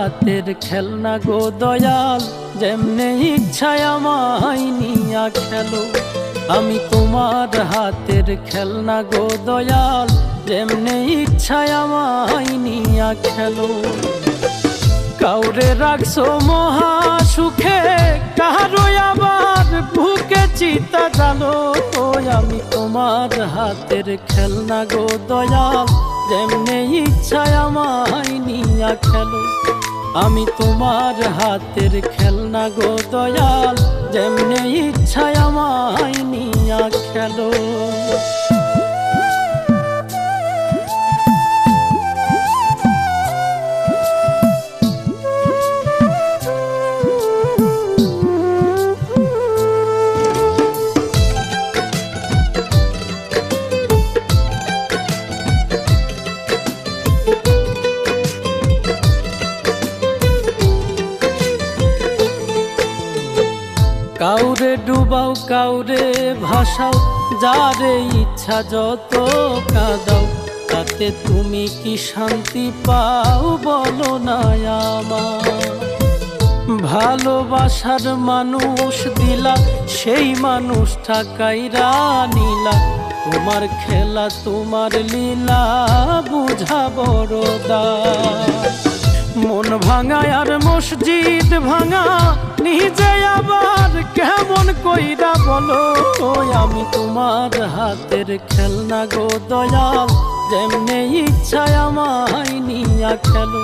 হাতের খেলনা গো দয়াল, যেমনে ইচ্ছায় আমায় নিয়া খেলো। আমি তোমার হাতের খেলনা গো দয়াল, যেমনে ইচ্ছায় আমায় নিয়া খেলো। কাউরে রাখছো মহা সুখে, কারো আবার বুকে চিতা জালো। আমি তোমার হাতের খেলনা গো দয়াল, যেমনে ইচ্ছায় আমায় নিয়া খেলো। আমি তোমার হাতের খেলনা গো দয়াল, যেমনে ইচ্ছায় আমায় নিয়া খেলো। কাউরে ডুবাও কাউরে ভাসাও, যারে ইচ্ছা যত কাঁদাও, তাতে তুমি কি শান্তি পাও বলো না আমার। ভালোবাসার মানুষ দিলা, সেই মানুষটা কাইরা নিলা। তোমার খেলা তোমার লীলা, বুঝা বড় দায়। মন ভাঙা আর মসজিদ ভাঙা, নিজে আবার কেমন কইরা বলো। আমি তোমার হাতের খেলনা গো দয়াল, যেমনে ইচ্ছায় আমায় নিয়া খেলো।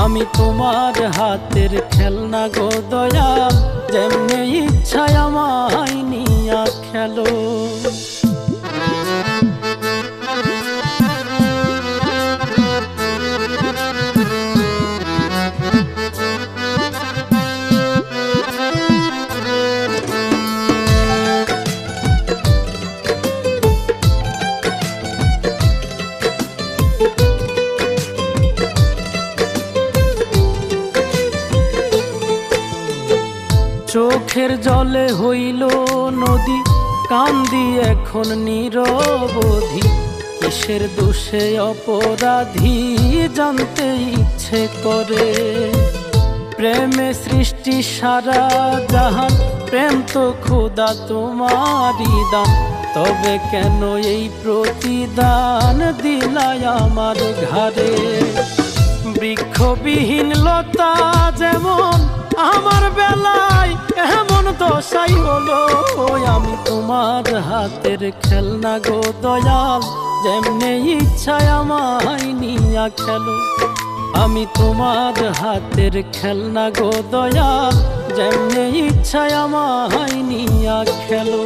আমি তোমার হাতের খেলনা গো দয়াল, যেমনে ইচ্ছায় আমায় নিয়া খেলো। চোখের জলে হইল নদী, কান্দি এখন নিরবধি। কিসের দোষে অপরাধী, জানতে ইচ্ছে করে। প্রেমে সৃষ্টি সারা জাহান, প্রেম তো খোদা তোমারই দান। তবে কেন এই প্রতিদান দিলাই আমার ঘাড়ে। বৃক্ষবিহীন লতা যেমন আমার বেলায় এমন দশাই হলো। আমি তোমার হাতের খেলনা গো দয়াল, যেমনে ইচ্ছায় আমায় নিয়া খেলো। আমি তোমার হাতের খেলনা গো দয়াল, যেমনে ইচ্ছায় আমায় নিয়া খেলো।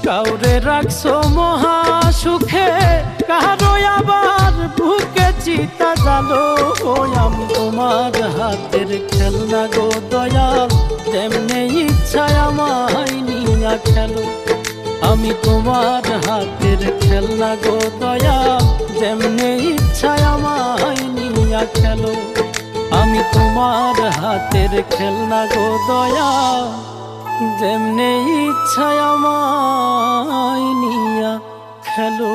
কাউরে রাখছো মহা সুখে, কারো আবার বুকে চিতা জালো। আমি তোমার হাতের খেলনা গো দয়াল, যেমনে ইচ্ছায় আমায় নিয়া খেলো। আমি তোমার হাতের খেলনা গো দয়াল, যেমনে ইচ্ছায় আমায় নিয়া খেলো। আমি তোমার হাতের খেলনা গো দয়াল, যেমনে ইচ্ছায় আমায় নিয়া খেলো।